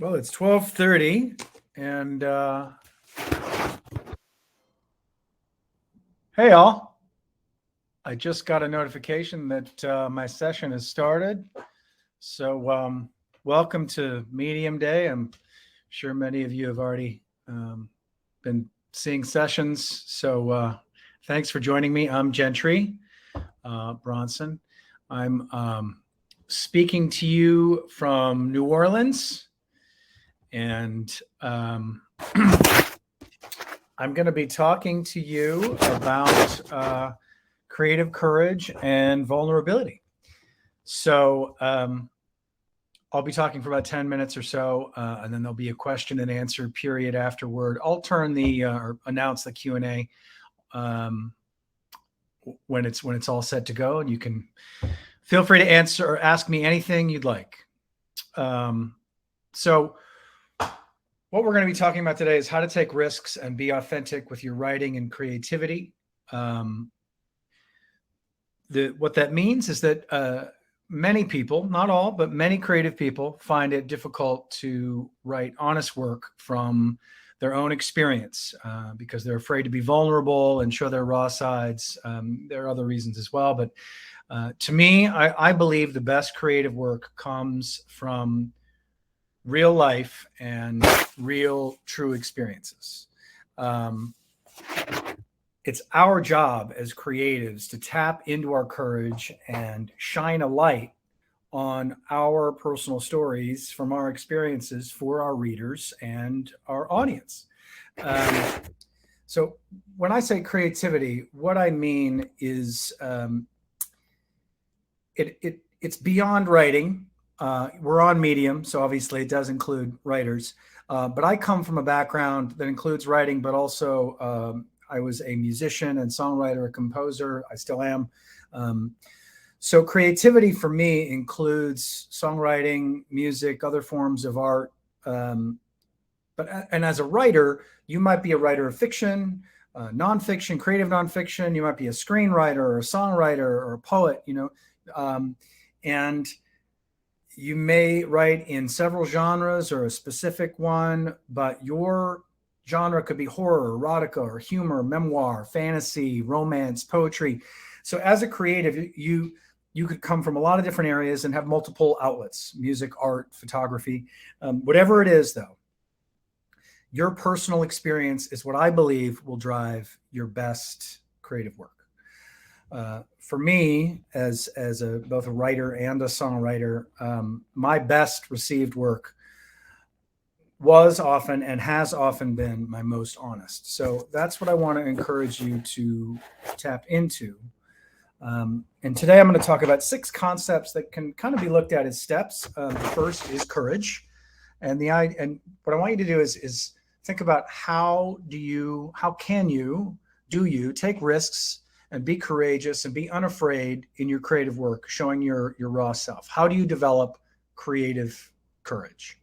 Well, it's 12:30, and hey, all. I just got a notification that my session has started. So, welcome to Medium Day. I'm sure many of you have already been seeing sessions. So, thanks for joining me. I'm Gentry Bronson. I'm speaking to you from New Orleans, and I'm going to be talking to you about creative courage and vulnerability. So I'll be talking for about 10 minutes or so, and then there'll be a question and answer period afterward. I'll turn or announce the Q&A when it's all set to go, and you can feel free to answer or ask me anything you'd like. So what we're going to be talking about today is how to take risks and be authentic with your writing and creativity. What that means is that many people, not all, but many creative people find it difficult to write honest work from their own experience because they're afraid to be vulnerable and show their raw sides. There are other reasons as well, but to me, I believe the best creative work comes from real life and real, true experiences. It's our job as creatives to tap into our courage and shine a light on our personal stories from our experiences for our readers and our audience. So when I say creativity, what I mean is it's beyond writing. We're on Medium, so obviously it does include writers. But I come from a background that includes writing, but also I was a musician and songwriter, a composer. I still am. So creativity for me includes songwriting, music, other forms of art. And as a writer, you might be a writer of fiction, nonfiction, creative nonfiction. You might be a screenwriter or a songwriter or a poet, and you may write in several genres or a specific one, but your genre could be horror, erotica, or humor, memoir, fantasy, romance, poetry. So as a creative, you could come from a lot of different areas and have multiple outlets: music, art, photography, whatever it is, though. Your personal experience is what I believe will drive your best creative work. For me, as both a writer and a songwriter, my best received work was often and has often been my most honest. So that's what I want to encourage you to tap into. And today I'm going to talk about 6 concepts that can kind of be looked at as steps. The first is courage, and what I want you to do is think about how can you take risks and be courageous and be unafraid in your creative work, showing your raw self. How do you develop creative courage?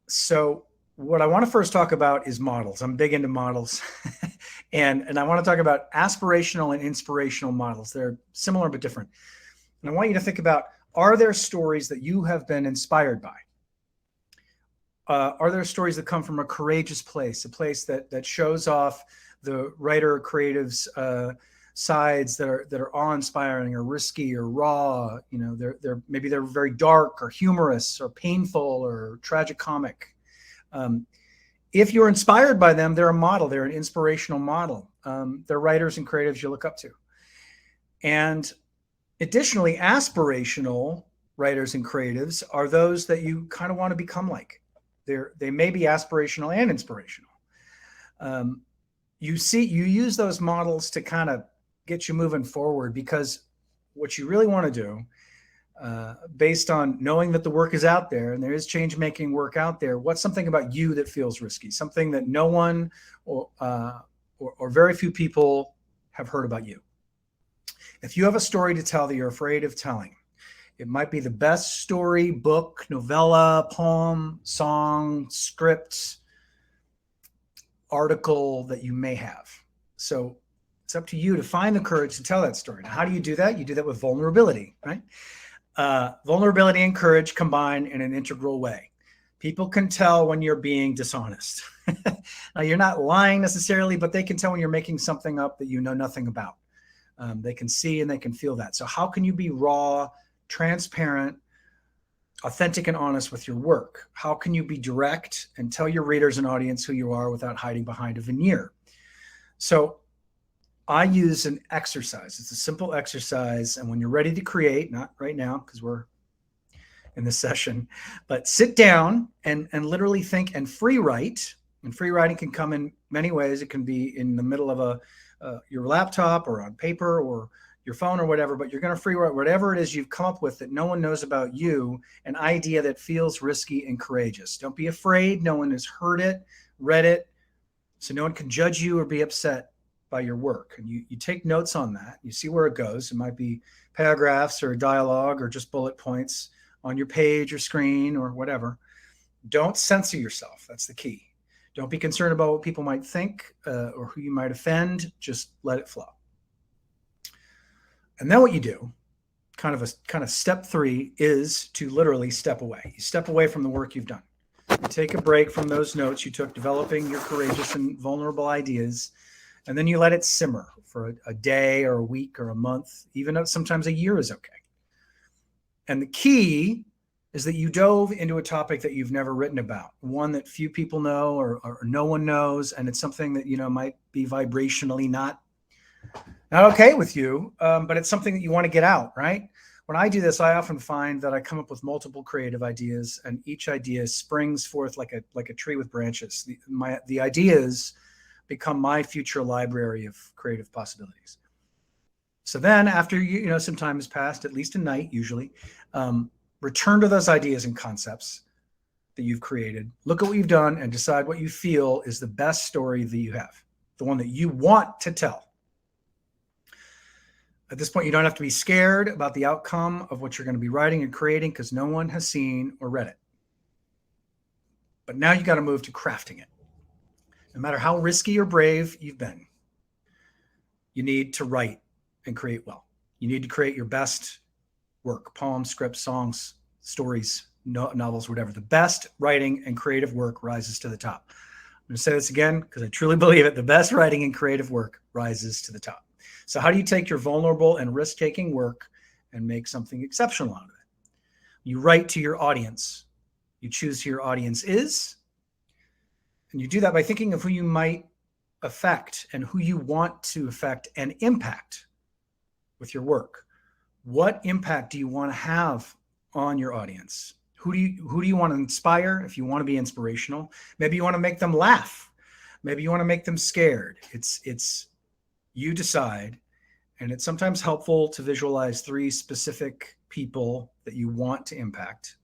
So what I want to first talk about is models. I'm big into models. and I want to talk about aspirational and inspirational models. They're similar but different. And I want you to think about, are there stories that you have been inspired by? Are there stories that come from a courageous place, a place that shows off the writer or creative's sides that are awe-inspiring or risky or raw? Maybe they're very dark or humorous or painful or tragicomic. If you're inspired by them, they're a model. They're an inspirational model. They're writers and creatives you look up to. And additionally, aspirational writers and creatives are those that you kind of want to become like. They may be aspirational and inspirational. You use those models to kind of get you moving forward, because what you really want to do, based on knowing that the work is out there and there is change-making work out there, what's something about you that feels risky, something that no one or very few people have heard about you. If you have a story to tell that you're afraid of telling, it might be the best story, book, novella, poem, song, script, article that you may have. So it's up to you to find the courage to tell that story. Now, how do you do that? You do that with vulnerability, right? Vulnerability and courage combine in an integral way. People can tell when you're being dishonest. Now, you're not lying necessarily, but they can tell when you're making something up that you know nothing about. They can see and they can feel that. So how can you be raw, transparent, authentic, and honest with your work? How can you be direct and tell your readers and audience who you are without hiding behind a veneer? So I use an exercise. It's a simple exercise. And when you're ready to create, not right now, because we're in this session, but sit down and literally think and free write. And free writing can come in many ways. It can be in the middle of your laptop or on paper or your phone or whatever, but you're going to free write whatever it is you've come up with that no one knows about you, an idea that feels risky and courageous. Don't be afraid. No one has heard it, read it, so no one can judge you or be upset by your work. And you take notes on that. You see where it goes. It might be paragraphs or dialogue or just bullet points on your page or screen or whatever. Don't censor yourself. That's the key. Don't be concerned about what people might think or who you might offend. Just let it flow. And then what you do, kind of step 3, is to literally step away. You step away from the work you've done. You take a break from those notes you took developing your courageous and vulnerable ideas, and then you let it simmer for a day or a week or a month, even sometimes a year is okay. And the key is that you dove into a topic that you've never written about, one that few people know or no one knows, and it's something that might be vibrationally not okay with you, but it's something that you want to get out, right? When I do this, I often find that I come up with multiple creative ideas, and each idea springs forth like a tree with branches. The ideas become my future library of creative possibilities. So then after some time has passed, at least a night usually, return to those ideas and concepts that you've created. Look at what you've done and decide what you feel is the best story that you have, the one that you want to tell. At this point, you don't have to be scared about the outcome of what you're going to be writing and creating because no one has seen or read it. But now you got to move to crafting it. No matter how risky or brave you've been, you need to write and create well. You need to create your best work, poems, scripts, songs, stories, novels, whatever. The best writing and creative work rises to the top. I'm going to say this again because I truly believe it. The best writing and creative work rises to the top. So how do you take your vulnerable and risk-taking work and make something exceptional out of it? You write to your audience. You choose who your audience is. And you do that by thinking of who you might affect and who you want to affect and impact with your work. What impact do you want to have on your audience? Who do you want to inspire? If you want to be inspirational, maybe you want to make them laugh. Maybe you want to make them scared. It's you decide. And it's sometimes helpful to visualize 3 specific people that you want to impact.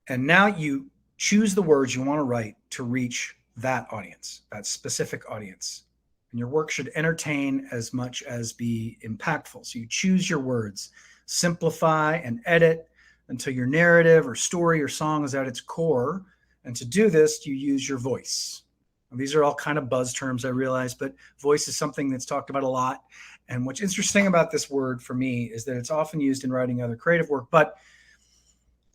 And now you choose the words you want to write to reach that audience, that specific audience. And your work should entertain as much as be impactful. So you choose your words, simplify and edit until your narrative or story or song is at its core. And to do this, you use your voice. And these are all kind of buzz terms, I realize, but voice is something that's talked about a lot. And what's interesting about this word for me is that it's often used in writing other creative work. But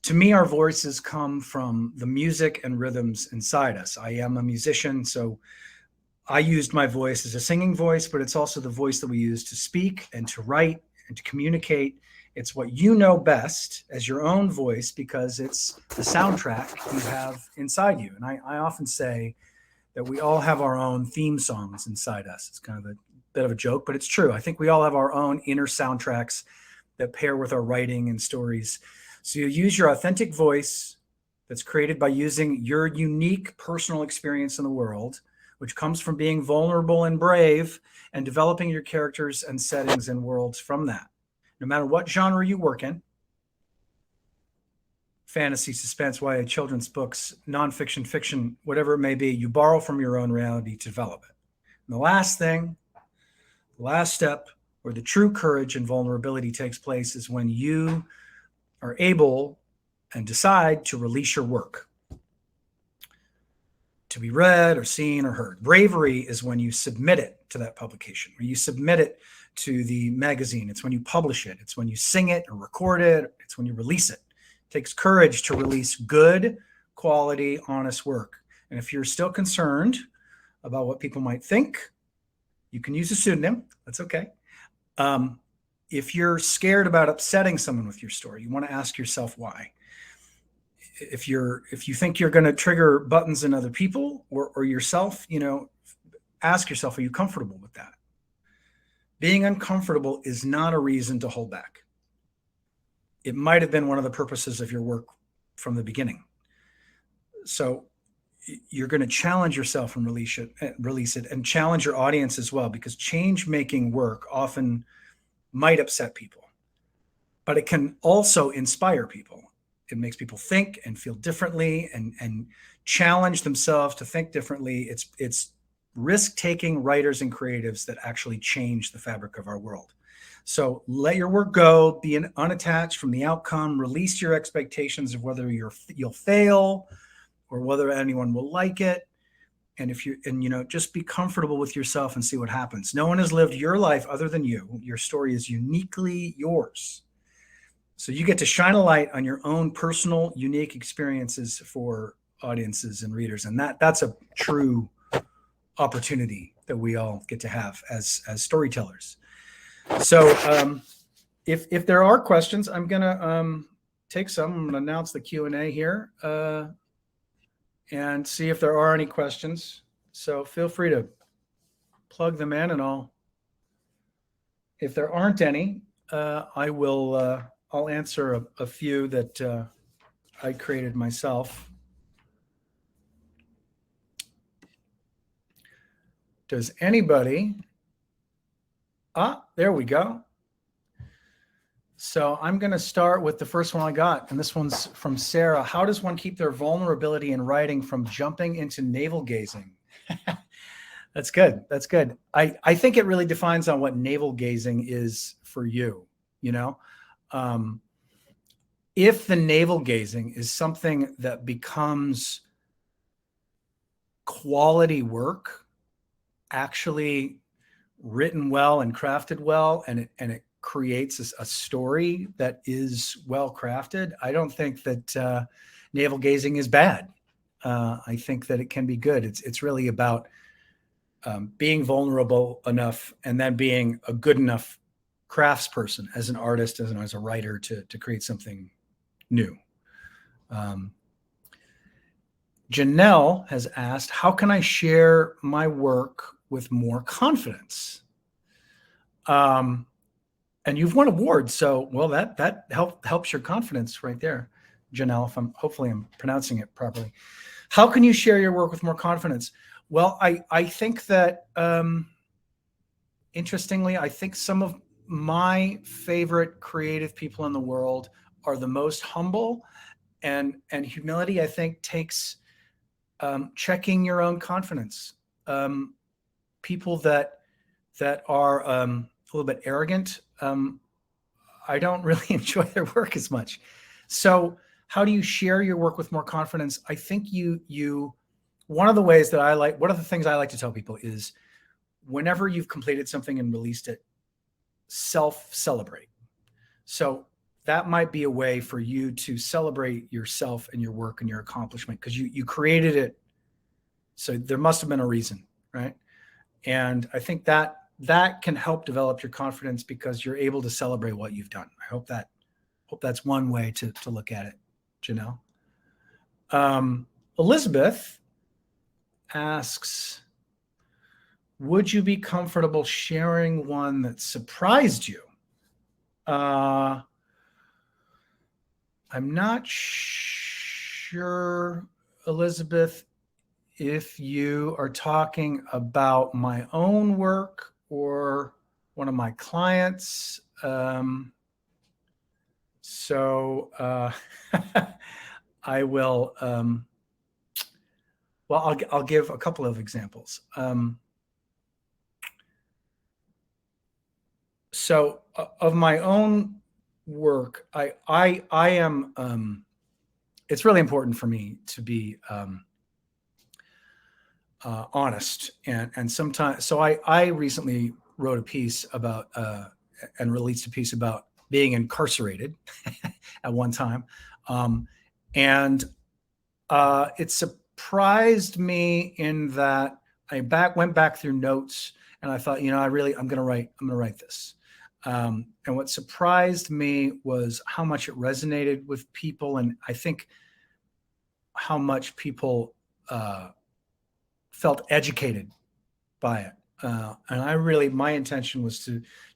to me, our voices come from the music and rhythms inside us. I am a musician, so I used my voice as a singing voice, but it's also the voice that we use to speak and to write and to communicate. It's what you know best as your own voice because it's the soundtrack you have inside you. And I often say that we all have our own theme songs inside us. It's kind of a bit of a joke, but it's true. I think we all have our own inner soundtracks that pair with our writing and stories. So you use your authentic voice that's created by using your unique personal experience in the world, which comes from being vulnerable and brave and developing your characters and settings and worlds from that. No matter what genre you work in, fantasy, suspense, YA, children's books, nonfiction, fiction, whatever it may be, you borrow from your own reality to develop it. And the last step where the true courage and vulnerability takes place is when you are able and decide to release your work to be read or seen or heard. Bravery is when you submit it to that publication, or you submit it to the magazine. It's when you publish it. It's when you sing it or record it. It's when you release it. It takes courage to release good, quality, honest work. And if you're still concerned about what people might think, you can use a pseudonym. That's okay. If you're scared about upsetting someone with your story, you want to ask yourself why. If you think you're going to trigger buttons in other people or yourself, ask yourself, are you comfortable with that? Being uncomfortable is not a reason to hold back. It might have been one of the purposes of your work from the beginning. So you're going to challenge yourself and release it and challenge your audience as well, because change-making work often might upset people, but it can also inspire people. It makes people think and feel differently and challenge themselves to think differently. It's risk-taking writers and creatives that actually change the fabric of our world. So let your work go, be unattached from the outcome, release your expectations of whether you'll fail or whether anyone will like it. And just be comfortable with yourself and see what happens. No one has lived your life other than you. Your story is uniquely yours. So you get to shine a light on your own personal, unique experiences for audiences and readers. And that's a true opportunity that we all get to have as storytellers. So if there are questions, I'm going to take some. I'm going to announce the Q&A here and see if there are any questions. So feel free to plug them in, and if there aren't any, I'll answer a few that I created myself. Does anybody? There we go. So I'm going to start with the first one I got, and this one's from Sarah. How does one keep their vulnerability in writing from jumping into navel gazing? That's good. That's good. I think it really defines on what navel gazing is for you. If the navel gazing is something that becomes quality work, actually written well and crafted well, and it creates a story that is well crafted, I don't think that navel gazing is bad. I think that it can be good. It's really about being vulnerable enough and then being a good enough craftsperson as an artist, as a writer to create something new. Janelle has asked, how can I share my work with more confidence? And you've won awards, so well that helps your confidence right there, Janelle. Hopefully I'm pronouncing it properly. How can you share your work with more confidence? Well, I think that interestingly, I think some of my favorite creative people in the world are the most humble, and humility, I think, takes checking your own confidence. People that are a little bit arrogant, I don't really enjoy their work as much. So how do you share your work with more confidence? I think one of the things I like to tell people is, whenever you've completed something and released it, self-celebrate. So that might be a way for you to celebrate yourself and your work and your accomplishment, because you created it. So there must have been a reason, right? And I think that can help develop your confidence, because you're able to celebrate what you've done. I hope that's one way to look at it, Janelle. Elizabeth asks, would you be comfortable sharing one that surprised you? I'm not sure, Elizabeth, if you are talking about my own work or one of my clients. So I will, I'll give a couple of examples. So of my own work, I am, it's really important for me to be honest, and sometimes, so I recently wrote a piece about and released a piece about being incarcerated at one time, and it surprised me in that I went back through notes and I thought, I'm going to write this. And what surprised me was how much it resonated with people, and I think how much people felt educated by it. And my intention was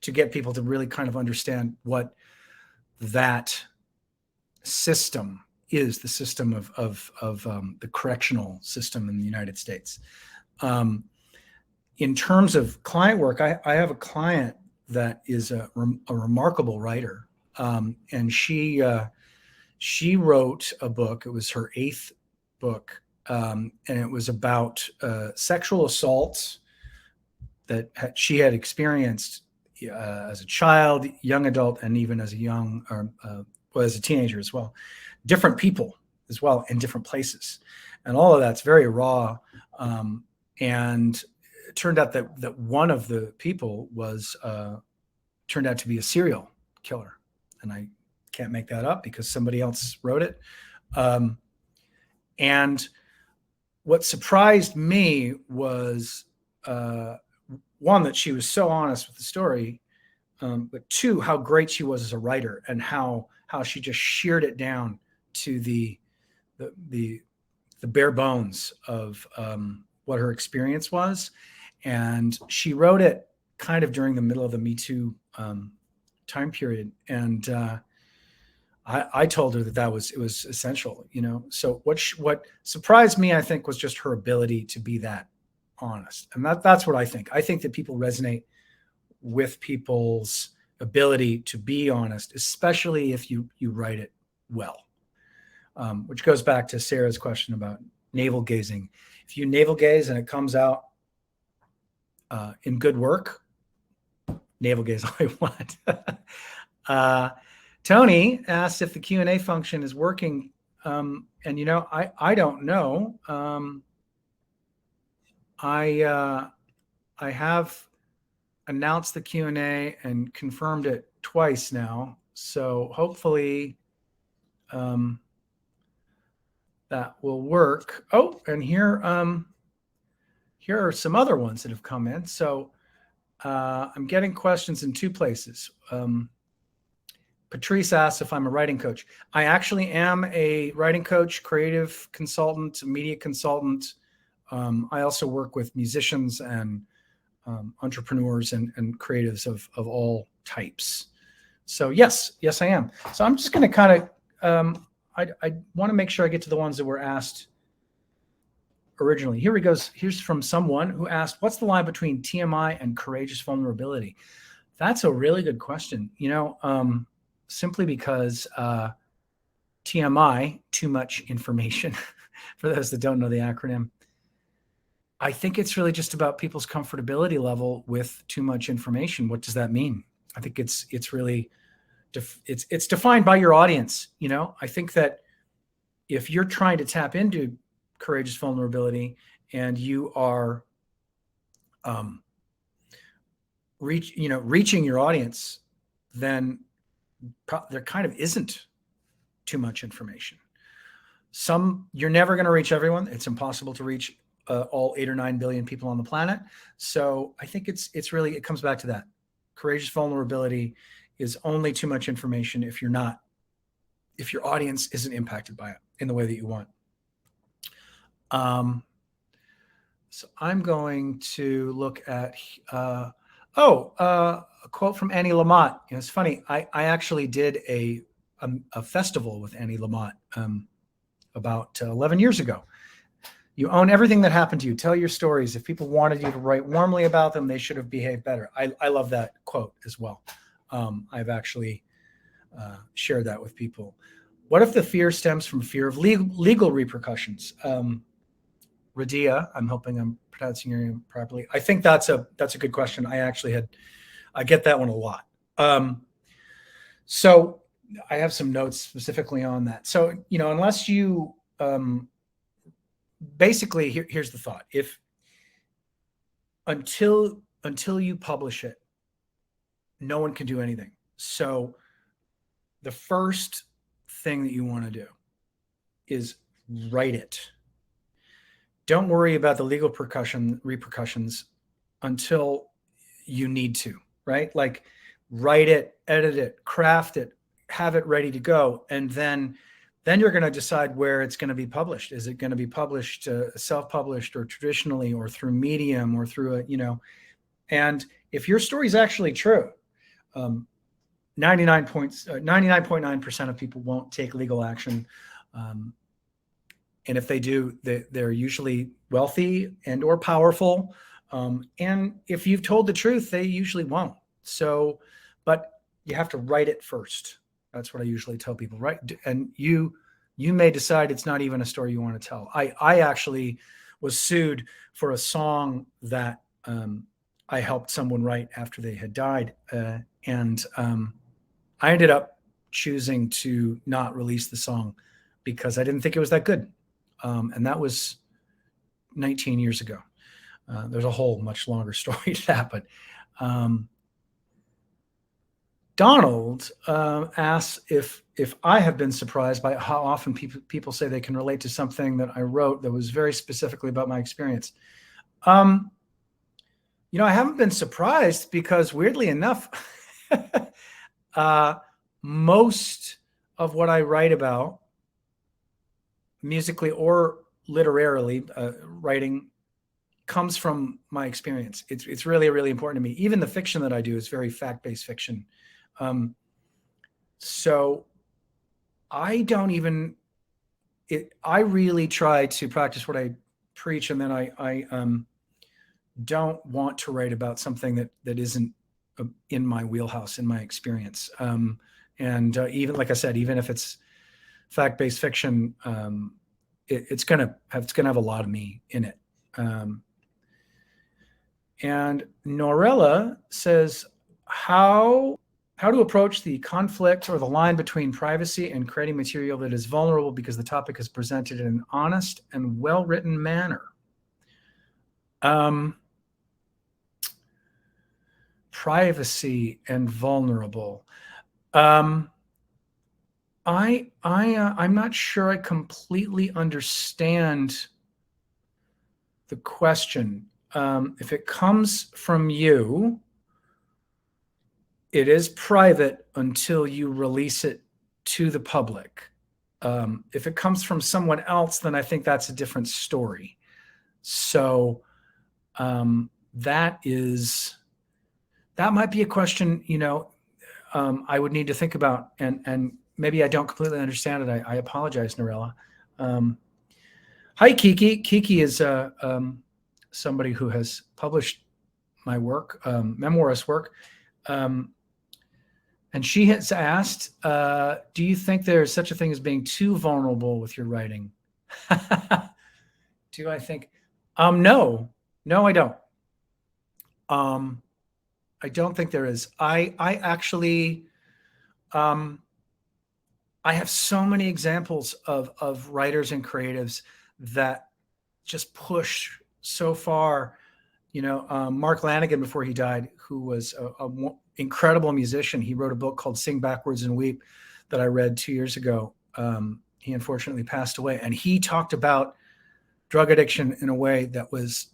to get people to really kind of understand what that system is, the system of the correctional system in the United States. In terms of client work, I have a client that is a remarkable writer, and she wrote a book. It was her 8th book, and it was about sexual assaults that she had experienced as a child, young adult, and even as as a teenager as well. Different people as well in different places, and all of that's very raw. And it turned out that one of the people turned out to be a serial killer, and I can't make that up because somebody else wrote it. And what surprised me was one, that she was so honest with the story, but 2, how great she was as a writer, and how she just sheared it down to the bare bones of what her experience was. And she wrote it kind of during the middle of the Me Too time period. And I told her it was essential, So what surprised me, I think, was just her ability to be that honest. And that's what I think. I think that people resonate with people's ability to be honest, especially if you write it well. Which goes back to Sarah's question about navel gazing. If you navel gaze and it comes out in good work, navel gaze all you want. Tony asked if the Q&A function is working. And I don't know. I have announced the Q&A and confirmed it twice now. So hopefully that will work. Oh, and here are some other ones that have come in. So I'm getting questions in 2 places. Patrice asks if I'm a writing coach. I actually am a writing coach, creative consultant, media consultant. I also work with musicians and entrepreneurs and creatives of all types. So yes, I am. So I'm just going to kind of, I want to make sure I get to the ones that were asked originally. Here he goes. Here's from someone who asked, what's the line between TMI and courageous vulnerability? That's a really good question. Simply because TMI, too much information, for those that don't know the acronym, I think it's really just about people's comfortability level with too much information. What does that mean? I think it's really, it's defined by your audience. I think that if you're trying to tap into courageous vulnerability and you are reaching your audience, then there kind of isn't too much information. You're never going to reach everyone. It's impossible to reach all 8 or 9 billion people on the planet. So I think it comes back to that. Courageous vulnerability is only too much information if your audience isn't impacted by it in the way that you want. So I'm going to look at, a quote from Annie Lamott. It's funny. I actually did a festival with Annie Lamott about 11 years ago. You own everything that happened to you. Tell your stories. If people wanted you to write warmly about them, they should have behaved better. I love that quote as well. I've actually shared that with people. What if the fear stems from fear of legal repercussions? Radia, I'm hoping I'm pronouncing your name properly. I think that's a good question. I get that one a lot. So I have some notes specifically on that. So, unless you, basically, here's the thought. Until until you publish it, no one can do anything. So the first thing that you want to do is write it. Don't worry about the legal repercussions until you need to, right? Like write it, edit it, craft it, have it ready to go, and then you're going to decide where it's going to be published. Is it going to be published self-published or traditionally or through Medium or through and if your story is actually true, 99.9% of people won't take legal action. And if they do, they're usually wealthy and or powerful. And if you've told the truth, they usually won't. So, but you have to write it first. That's what I usually tell people, right? And you may decide it's not even a story you want to tell. I actually was sued for a song that I helped someone write after they had died. And I ended up choosing to not release the song because I didn't think it was that good. And that was 19 years ago. There's a whole much longer story to that, but Donald asks if I have been surprised by how often people say they can relate to something that I wrote that was very specifically about my experience. I haven't been surprised because weirdly enough, most of what I write about, musically or literarily, writing, comes from my experience. It's really, really important to me. Even the fiction that I do is very fact-based fiction. So I really try to practice what I preach, and then I don't want to write about something that isn't in my wheelhouse, in my experience. And even, like I said, even if it's fact-based fiction, it's gonna have a lot of me in it. And Norella says, how to approach the conflict or the line between privacy and creating material that is vulnerable because the topic is presented in an honest and well-written manner. Privacy and vulnerable. I'm not sure I completely understand the question. If it comes from you, it is private until you release it to the public. If it comes from someone else, then I think that's a different story. So that might be a question, I would need to think about, and maybe I don't completely understand it. I apologize, Norella. Hi, Kiki. Kiki is somebody who has published my work, memoirist work. And she has asked, do you think there is such a thing as being too vulnerable with your writing? Do I think? No, I don't. I don't think there is. I actually, I have so many examples of writers and creatives that just push so far. Mark Lanigan, before he died, who was a incredible musician, he wrote a book called Sing Backwards and Weep that I read 2 years ago. He unfortunately passed away, and he talked about drug addiction in a way that was,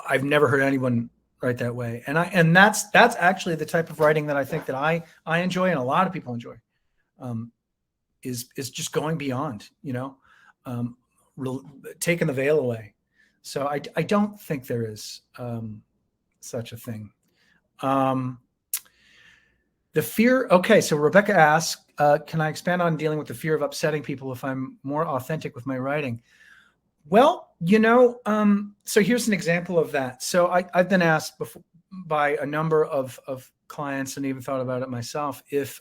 I've never heard anyone write that way. And that's actually the type of writing that I think that I enjoy, and a lot of people enjoy, is just going beyond, taking the veil away. So I don't think there is such a thing. The fear. Okay, so Rebecca asks, can I expand on dealing with the fear of upsetting people if I'm more authentic with my writing? Well, so here's an example of that. So I've been asked before by a number of clients, and even thought about it myself, if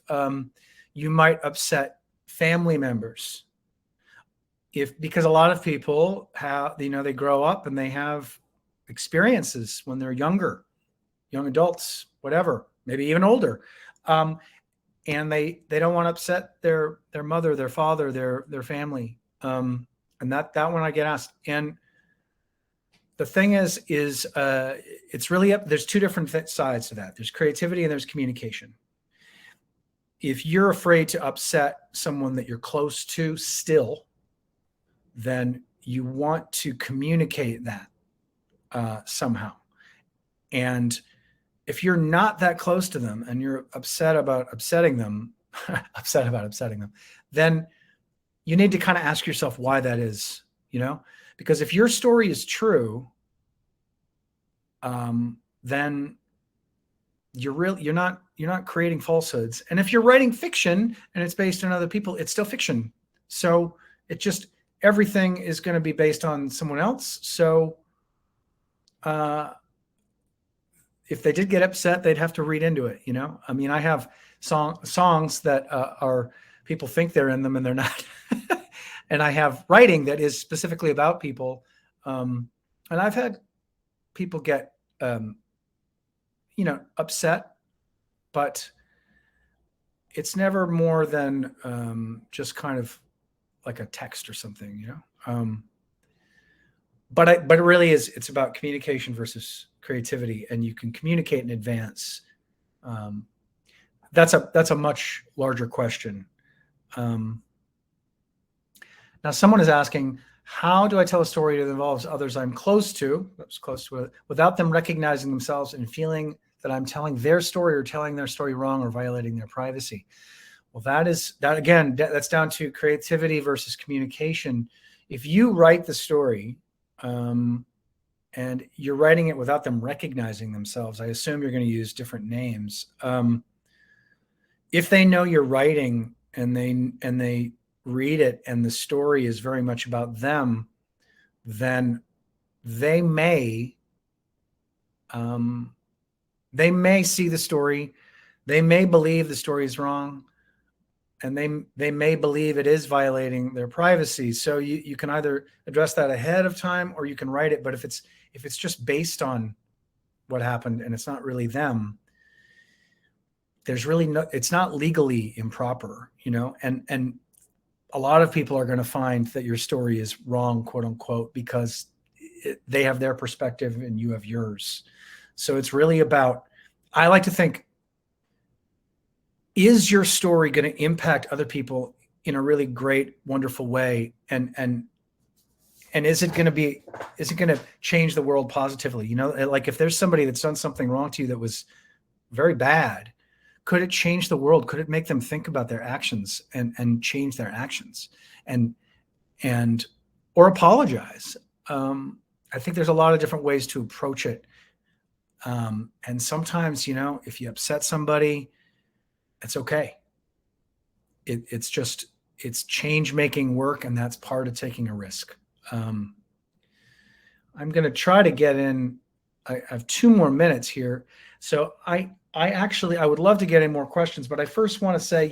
you might upset family members. Because a lot of people have, they grow up and they have experiences when they're young adults, whatever, maybe even older. And they don't want to upset their mother, their father, their family. And that one I get asked. And the thing is it's really up. There's two different sides to that. There's creativity and there's communication. If you're afraid to upset someone that you're close to still, then you want to communicate that somehow. And if you're not that close to them and you're upset about upsetting them, then you need to kind of ask yourself why that is, because if your story is true, then you're not creating falsehoods. And if you're writing fiction and it's based on other people, it's still fiction. So everything is going to be based on someone else. So if they did get upset, they'd have to read into it. I mean, I have songs that are people think they're in them and they're not. And I have writing that is specifically about people. And I've had people get, upset, but it's never more than just kind of like a text or something, but it really is, it's about communication versus creativity, and you can communicate in advance. That's a much larger question. Now someone is asking, how do I tell a story that involves others I'm close to, without them recognizing themselves and feeling that I'm telling their story or telling their story wrong or violating their privacy? Well, that's down to creativity versus communication. If you write the story, and you're writing it without them recognizing themselves, I assume you're going to use different names. If they know you're writing and they read it and the story is very much about them, then they may see the story, they may believe the story is wrong, and they may believe it is violating their privacy. So you can either address that ahead of time or you can write it. But if it's just based on what happened and it's not really them, there's really it's not legally improper, and a lot of people are going to find that your story is wrong, quote unquote, because they have their perspective and you have yours. So it's really about, I like to think, is your story going to impact other people in a really great, wonderful way? And is it going to change the world positively? Like if there's somebody that's done something wrong to you that was very bad, could it change the world? Could it make them think about their actions and change their actions or apologize? I think there's a lot of different ways to approach it. And sometimes, if you upset somebody, it's okay. It's change-making work, and that's part of taking a risk. I'm going to try to get in. I have 2 more minutes here. So I would love to get in more questions, but I first want to say,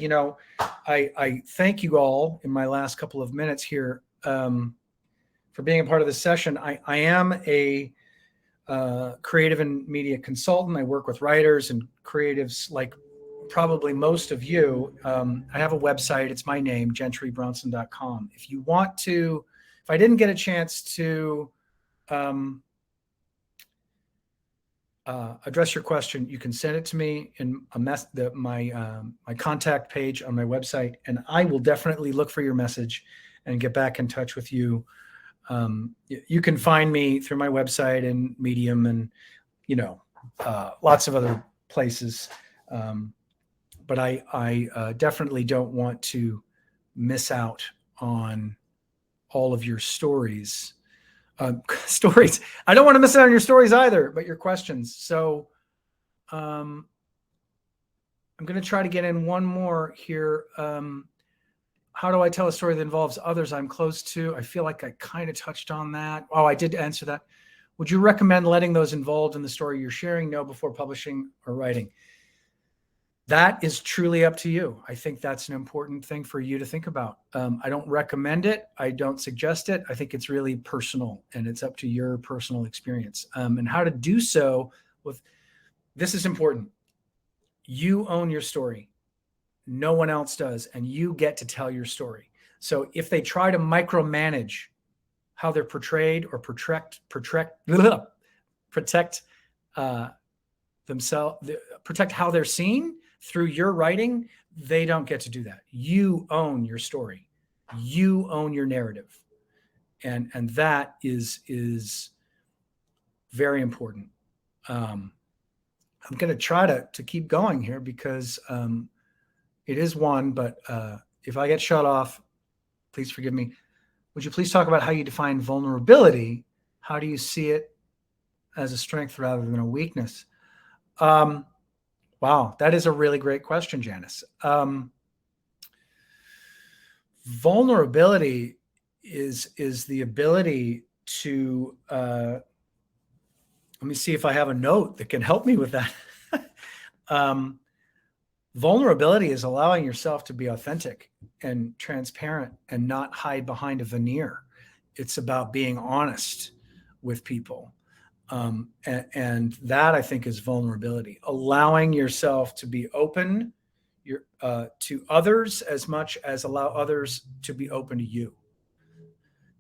I thank you all in my last couple of minutes here for being a part of this session. I am a creative and media consultant. I work with writers and creatives like probably most of you. I have a website. It's my name, gentrybronson.com. If I didn't get a chance to address your question, you can send it to me in my contact page on my website, and I will definitely look for your message and get back in touch with you. You can find me through my website and Medium and lots of other places. But I definitely don't want to miss out on all of your stories. I don't want to miss out on your stories either, but your questions. So I'm going to try to get in one more here. How do I tell a story that involves others I'm close to? I feel like I kind of touched on that. Oh, I did answer that. Would you recommend letting those involved in the story you're sharing know before publishing or writing? That is truly up to you. I think that's an important thing for you to think about. I don't recommend it. I don't suggest it. I think it's really personal, and it's up to your personal experience. And how to do so this is important. You own your story. No one else does, and you get to tell your story. So if they try to micromanage how they're portrayed or protect themselves, protect how they're seen through your writing, they don't get to do that. You own your story. You own your narrative. And that is very important. I'm going to try to keep going here because it is one, but if I get shut off, please forgive me. Would you please talk about how you define vulnerability? How do you see it as a strength rather than a weakness? Wow, that is a really great question, Janice. Vulnerability is the ability to, let me see if I have a note that can help me with that. Vulnerability is allowing yourself to be authentic and transparent and not hide behind a veneer. It's about being honest with people. And that, I think, is vulnerability, allowing yourself to be open to others as much as allow others to be open to you.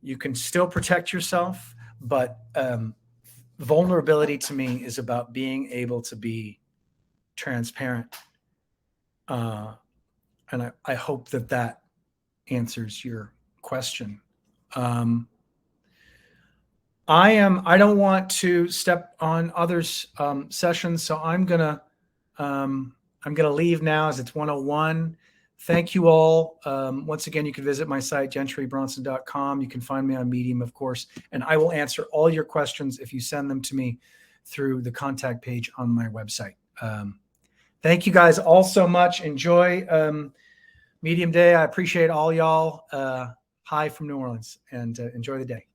You can still protect yourself, but vulnerability to me is about being able to be transparent. And I hope that answers your question. I don't want to step on others' sessions, so I'm gonna leave now as it's 1:01. Thank you all. Once again, you can visit my site, gentrybronson.com. You can find me on Medium, of course, and I will answer all your questions if you send them to me through the contact page on my website. Thank you guys all so much. Enjoy Medium Day. I appreciate all y'all. Hi from New Orleans, and enjoy the day.